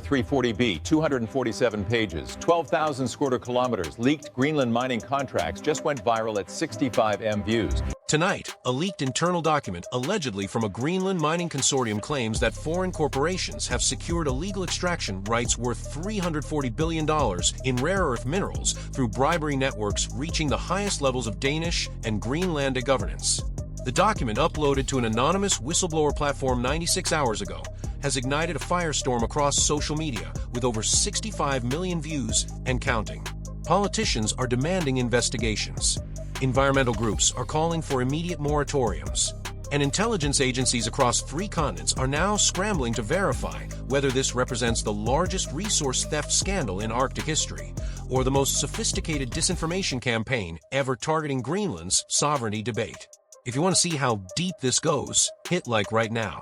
340B, 247 pages, 12,000 square kilometers, leaked Greenland mining contracts just went viral at 65 M views. Tonight, a leaked internal document allegedly from a Greenland mining consortium claims that foreign corporations have secured illegal extraction rights worth $340 billion in rare earth minerals through bribery networks reaching the highest levels of Danish and Greenlandic governance. The document, uploaded to an anonymous whistleblower platform 96 hours ago, has ignited a firestorm across social media with over 65 million views and counting. Politicians are demanding investigations. Environmental groups are calling for immediate moratoriums. And intelligence agencies across 3 continents are now scrambling to verify whether this represents the largest resource theft scandal in Arctic history or the most sophisticated disinformation campaign ever targeting Greenland's sovereignty debate. If you want to see how deep this goes, hit like right now.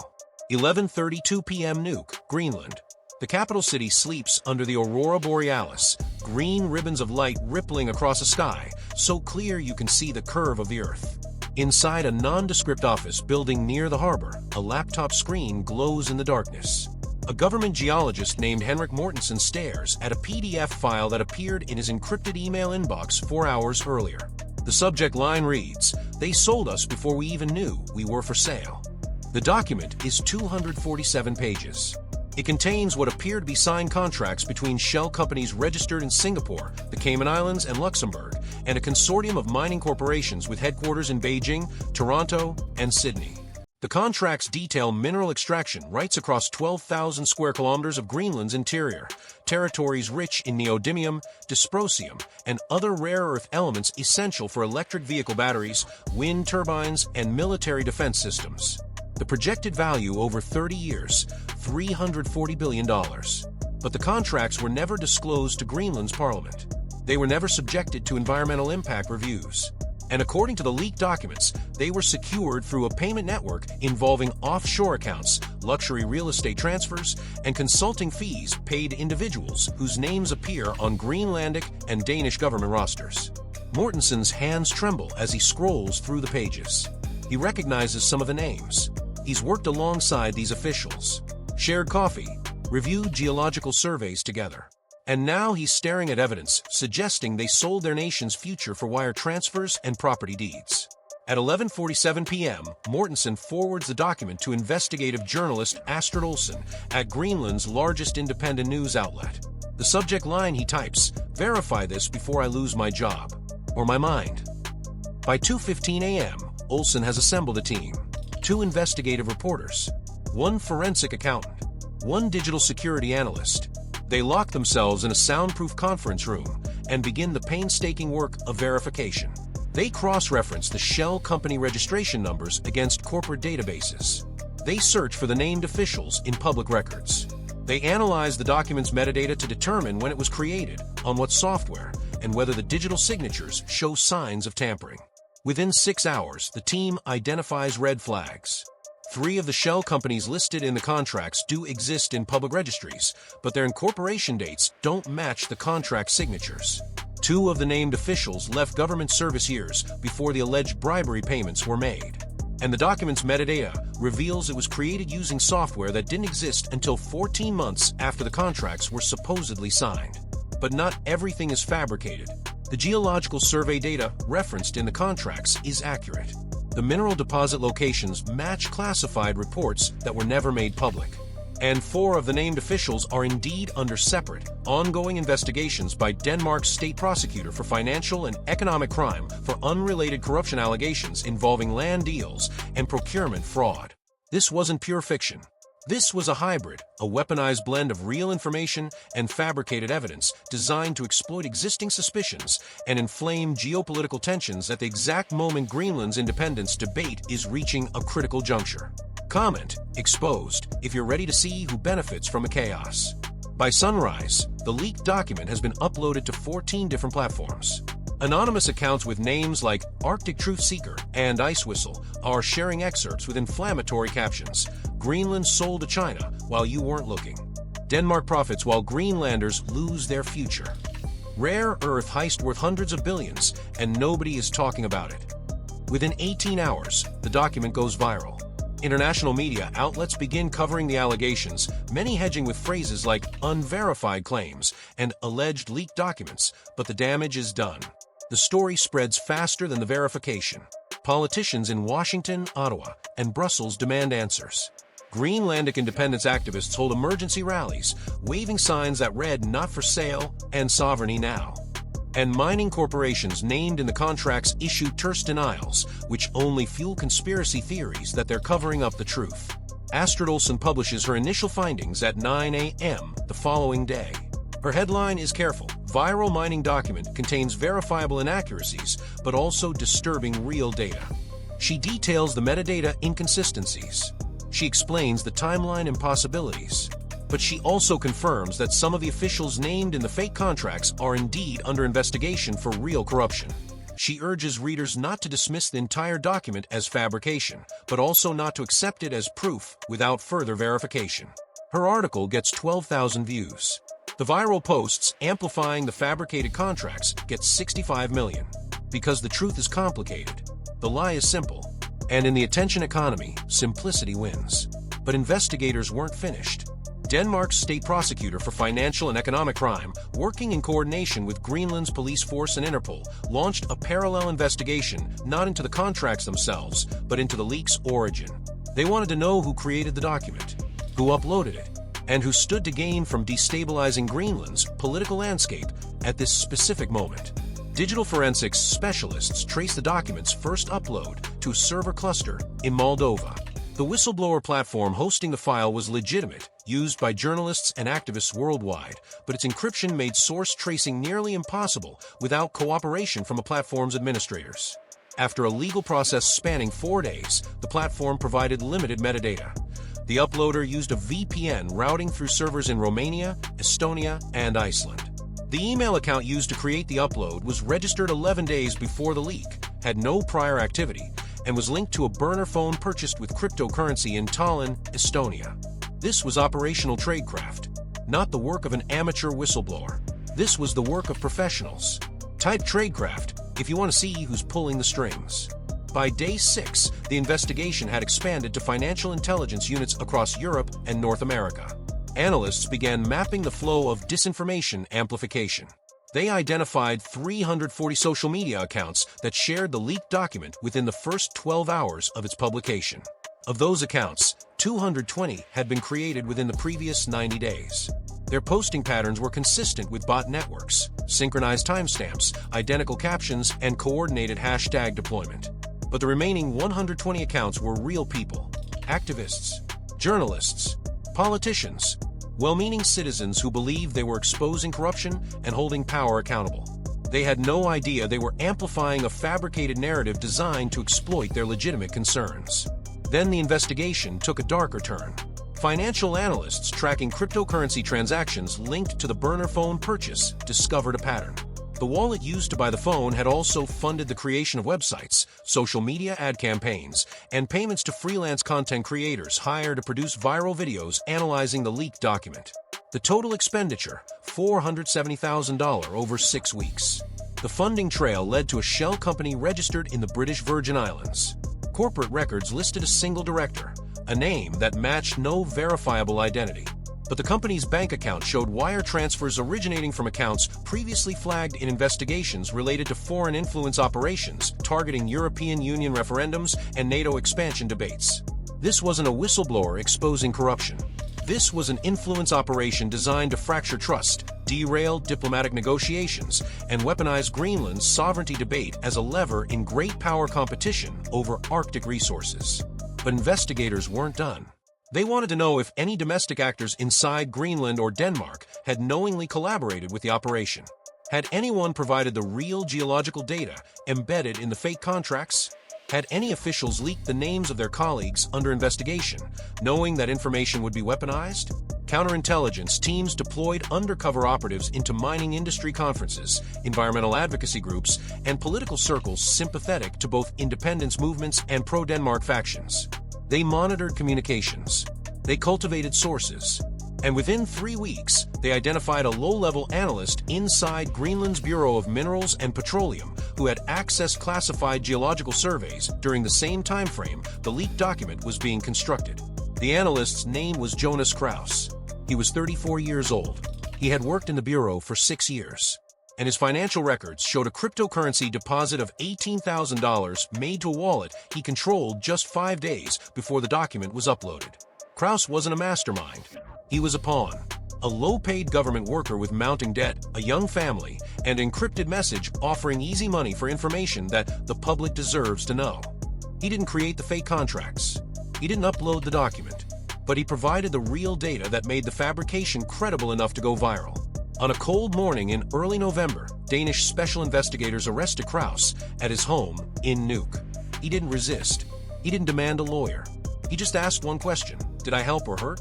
11:32 p.m. Nuuk, Greenland. The capital city sleeps under the aurora borealis, green ribbons of light rippling across a sky so clear you can see the curve of the earth. Inside a nondescript office building near the harbor, a laptop screen glows in the darkness. A government geologist named Henrik Mortensen stares at a PDF file that appeared in his encrypted email inbox 4 hours earlier. The subject line reads, "They sold us before we even knew we were for sale." The document is 247 pages. It contains what appear to be signed contracts between shell companies registered in Singapore, the Cayman Islands, and Luxembourg, and a consortium of mining corporations with headquarters in Beijing, Toronto, and Sydney. The contracts detail mineral extraction rights across 12,000 square kilometers of Greenland's interior, territories rich in neodymium, dysprosium, and other rare earth elements essential for electric vehicle batteries, wind turbines, and military defense systems. The projected value over 30 years, $340 billion. But the contracts were never disclosed to Greenland's parliament. They were never subjected to environmental impact reviews. And according to the leaked documents, they were secured through a payment network involving offshore accounts, luxury real estate transfers, and consulting fees paid to individuals whose names appear on Greenlandic and Danish government rosters. Mortensen's hands tremble as he scrolls through the pages. He recognizes some of the names. He's worked alongside these officials, shared coffee, reviewed geological surveys together. And now he's staring at evidence suggesting they sold their nation's future for wire transfers and property deeds. At 11:47 p.m., Mortensen forwards the document to investigative journalist Astrid Olsen at Greenland's largest independent news outlet. The subject line he types, "Verify this before I lose my job, or my mind." By 2:15 a.m., Olsen has assembled a team. 2 investigative reporters, 1 forensic accountant, 1 digital security analyst. They lock themselves in a soundproof conference room and begin the painstaking work of verification. They cross-reference the shell company registration numbers against corporate databases. They search for the named officials in public records. They analyze the document's metadata to determine when it was created, on what software, and whether the digital signatures show signs of tampering. Within 6 hours, the team identifies red flags. 3 of the shell companies listed in the contracts do exist in public registries, but their incorporation dates don't match the contract signatures. 2 of the named officials left government service years before the alleged bribery payments were made. And the document's metadata reveals it was created using software that didn't exist until 14 months after the contracts were supposedly signed. But not everything is fabricated. The geological survey data referenced in the contracts is accurate. The mineral deposit locations match classified reports that were never made public. And 4 of the named officials are indeed under separate, ongoing investigations by Denmark's state prosecutor for financial and economic crime for unrelated corruption allegations involving land deals and procurement fraud. This wasn't pure fiction. This was a hybrid, a weaponized blend of real information and fabricated evidence designed to exploit existing suspicions and inflame geopolitical tensions at the exact moment Greenland's independence debate is reaching a critical juncture. Comment, exposed, if you're ready to see who benefits from the chaos. By sunrise, the leaked document has been uploaded to 14 different platforms. Anonymous accounts with names like Arctic Truth Seeker and Ice Whistle are sharing excerpts with inflammatory captions. Greenland sold to China while you weren't looking. Denmark profits while Greenlanders lose their future. Rare earth heist worth hundreds of billions, and nobody is talking about it. Within 18 hours, the document goes viral. International media outlets begin covering the allegations, many hedging with phrases like unverified claims and alleged leaked documents, but the damage is done. The story spreads faster than the verification. Politicians in Washington, Ottawa, and Brussels demand answers. Greenlandic independence activists hold emergency rallies, waving signs that read "Not for sale" and "Sovereignty now." And mining corporations named in the contracts issue terse denials, which only fuel conspiracy theories that they're covering up the truth. Astrid Olsen publishes her initial findings at 9 a.m. the following day. Her headline is careful. Viral mining document contains verifiable inaccuracies, but also disturbing real data. She details the metadata inconsistencies. She explains the timeline impossibilities. But she also confirms that some of the officials named in the fake contracts are indeed under investigation for real corruption. She urges readers not to dismiss the entire document as fabrication, but also not to accept it as proof without further verification. Her article gets 12,000 views. The viral posts amplifying the fabricated contracts get 65 million. Because the truth is complicated, the lie is simple. And in the attention economy, simplicity wins. But investigators weren't finished. Denmark's state prosecutor for financial and economic crime, working in coordination with Greenland's police force and Interpol, launched a parallel investigation not into the contracts themselves, but into the leak's origin. They wanted to know who created the document, who uploaded it, and who stood to gain from destabilizing Greenland's political landscape at this specific moment. Digital forensics specialists traced the document's first upload to a server cluster in Moldova. The whistleblower platform hosting the file was legitimate, used by journalists and activists worldwide, but its encryption made source tracing nearly impossible without cooperation from the platform's administrators. After a legal process spanning 4 days, the platform provided limited metadata. The uploader used a VPN routing through servers in Romania, Estonia, and Iceland. The email account used to create the upload was registered 11 days before the leak, had no prior activity, and was linked to a burner phone purchased with cryptocurrency in Tallinn, Estonia. This was operational tradecraft, not the work of an amateur whistleblower. This was the work of professionals. Type tradecraft if you want to see who's pulling the strings. By day 6, the investigation had expanded to financial intelligence units across Europe and North America. Analysts began mapping the flow of disinformation amplification. They identified 340 social media accounts that shared the leaked document within the first 12 hours of its publication. Of those accounts, 220 had been created within the previous 90 days. Their posting patterns were consistent with bot networks, synchronized timestamps, identical captions, and coordinated hashtag deployment. But the remaining 120 accounts were real people, activists, journalists, politicians, well-meaning citizens who believed they were exposing corruption and holding power accountable. They had no idea they were amplifying a fabricated narrative designed to exploit their legitimate concerns. Then the investigation took a darker turn. Financial analysts tracking cryptocurrency transactions linked to the burner phone purchase discovered a pattern. The wallet used to buy the phone had also funded the creation of websites, social media ad campaigns, and payments to freelance content creators hired to produce viral videos analyzing the leaked document. The total expenditure, $470,000 over 6 weeks. The funding trail led to a shell company registered in the British Virgin Islands. Corporate records listed a single director, a name that matched no verifiable identity. But the company's bank account showed wire transfers originating from accounts previously flagged in investigations related to foreign influence operations targeting European Union referendums and NATO expansion debates. This wasn't a whistleblower exposing corruption. This was an influence operation designed to fracture trust, derail diplomatic negotiations, and weaponize Greenland's sovereignty debate as a lever in great power competition over Arctic resources. But investigators weren't done. They wanted to know if any domestic actors inside Greenland or Denmark had knowingly collaborated with the operation. Had anyone provided the real geological data embedded in the fake contracts? Had any officials leaked the names of their colleagues under investigation, knowing that information would be weaponized? Counterintelligence teams deployed undercover operatives into mining industry conferences, environmental advocacy groups, and political circles sympathetic to both independence movements and pro-Denmark factions. They monitored communications. They cultivated sources. And within 3 weeks, they identified a low-level analyst inside Greenland's Bureau of Minerals and Petroleum who had accessed classified geological surveys during the same time frame the leaked document was being constructed. The analyst's name was Jonas Kraus. He was 34 years old. He had worked in the Bureau for 6 years, and his financial records showed a cryptocurrency deposit of $18,000 made to a wallet he controlled just 5 days before the document was uploaded. Kraus wasn't a mastermind. He was a pawn, a low-paid government worker with mounting debt, a young family, and an encrypted message offering easy money for information that the public deserves to know. He didn't create the fake contracts. He didn't upload the document, but he provided the real data that made the fabrication credible enough to go viral. On a cold morning in early November, Danish special investigators arrested Kraus at his home in Nuuk. He didn't resist. He didn't demand a lawyer. He just asked one question: did I help or hurt?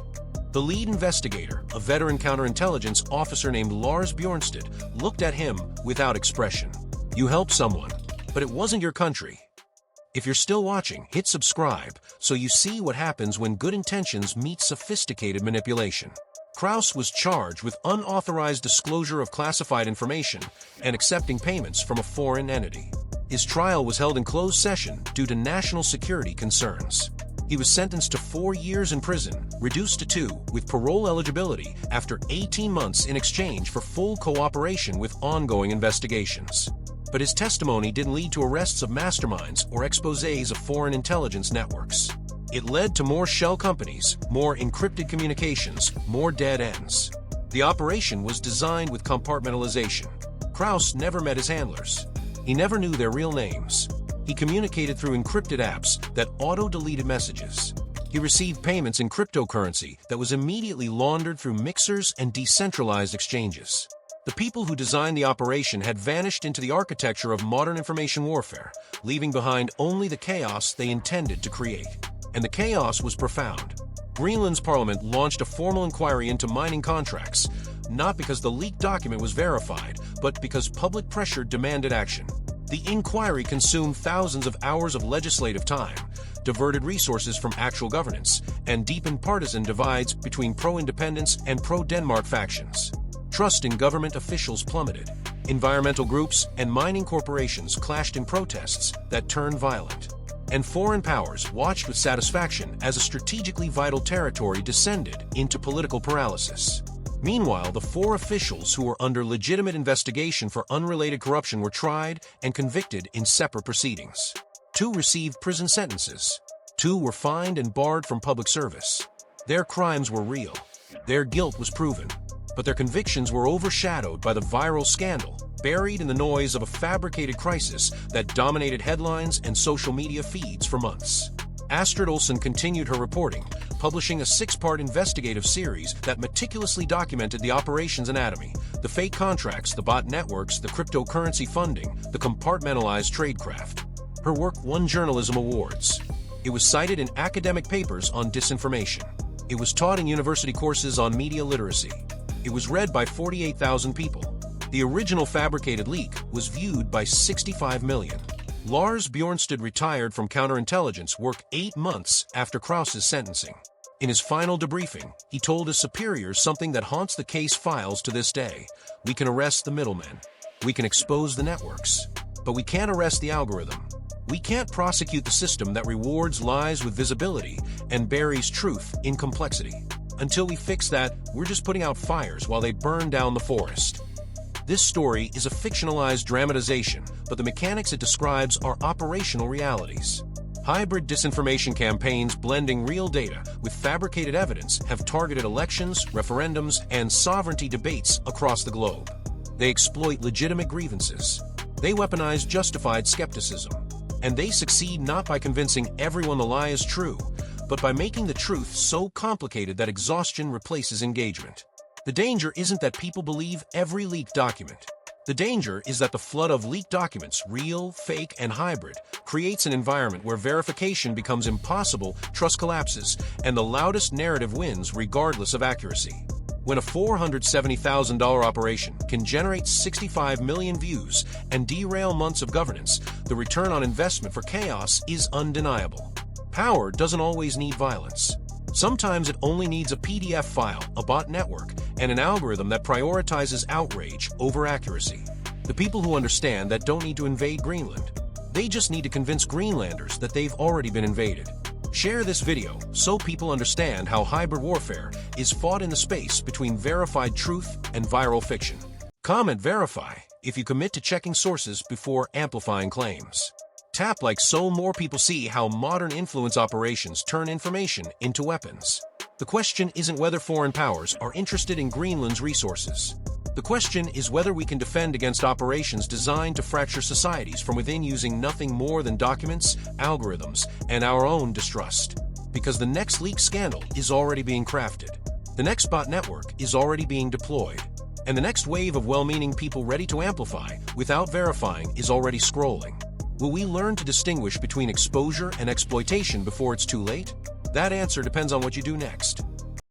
The lead investigator, a veteran counterintelligence officer named Lars Bjornsted, looked at him without expression. You helped someone, but it wasn't your country. If you're still watching, hit subscribe so you see what happens when good intentions meet sophisticated manipulation. Kraus was charged with unauthorized disclosure of classified information and accepting payments from a foreign entity. His trial was held in closed session due to national security concerns. He was sentenced to 4 years in prison, reduced to 2, with parole eligibility after 18 months in exchange for full cooperation with ongoing investigations. But his testimony didn't lead to arrests of masterminds or exposés of foreign intelligence networks. It led to more shell companies, more encrypted communications, more dead ends. The operation was designed with compartmentalization. Kraus never met his handlers. He never knew their real names. He communicated through encrypted apps that auto-deleted messages. He received payments in cryptocurrency that was immediately laundered through mixers and decentralized exchanges. The people who designed the operation had vanished into the architecture of modern information warfare, leaving behind only the chaos they intended to create. And the chaos was profound. Greenland's parliament launched a formal inquiry into mining contracts, not because the leaked document was verified, but because public pressure demanded action. The inquiry consumed thousands of hours of legislative time, diverted resources from actual governance, and deepened partisan divides between pro-independence and pro-Denmark factions. Trust in government officials plummeted. Environmental groups and mining corporations clashed in protests that turned violent. And foreign powers watched with satisfaction as a strategically vital territory descended into political paralysis. Meanwhile, the 4 officials who were under legitimate investigation for unrelated corruption were tried and convicted in separate proceedings. 2 received prison sentences. 2 were fined and barred from public service. Their crimes were real. Their guilt was proven. But their convictions were overshadowed by the viral scandal, buried in the noise of a fabricated crisis that dominated headlines and social media feeds for months. Astrid Olsen continued her reporting, publishing a 6-part investigative series that meticulously documented the operation's anatomy, the fake contracts, the bot networks, the cryptocurrency funding, the compartmentalized tradecraft. Her work won journalism awards. It was cited in academic papers on disinformation. It was taught in university courses on media literacy. It was read by 48,000 people. The original fabricated leak was viewed by 65 million. Lars Bjornsted retired from counterintelligence work 8 months after Kraus's sentencing. In his final debriefing, he told his superiors something that haunts the case files to this day. We can arrest the middlemen. We can expose the networks. But we can't arrest the algorithm. We can't prosecute the system that rewards lies with visibility and buries truth in complexity. Until we fix that, we're just putting out fires while they burn down the forest. This story is a fictionalized dramatization, but the mechanics it describes are operational realities. Hybrid disinformation campaigns blending real data with fabricated evidence have targeted elections, referendums, and sovereignty debates across the globe. They exploit legitimate grievances. They weaponize justified skepticism. And they succeed not by convincing everyone the lie is true, but by making the truth so complicated that exhaustion replaces engagement. The danger isn't that people believe every leaked document. The danger is that the flood of leaked documents, real, fake, and hybrid, creates an environment where verification becomes impossible, trust collapses, and the loudest narrative wins regardless of accuracy. When a $470,000 operation can generate 65 million views and derail months of governance, the return on investment for chaos is undeniable. Power doesn't always need violence. Sometimes it only needs a PDF file, a bot network, and an algorithm that prioritizes outrage over accuracy. The people who understand that don't need to invade Greenland. They just need to convince Greenlanders that they've already been invaded. Share this video so people understand how hybrid warfare is fought in the space between verified truth and viral fiction. Comment verify if you commit to checking sources before amplifying claims. Tap like so more people see how modern influence operations turn information into weapons. The question isn't whether foreign powers are interested in Greenland's resources. The question is whether we can defend against operations designed to fracture societies from within using nothing more than documents, algorithms, and our own distrust. Because the next leak scandal is already being crafted. The next bot network is already being deployed. And the next wave of well-meaning people ready to amplify without verifying is already scrolling. Will we learn to distinguish between exposure and exploitation before it's too late? That answer depends on what you do next.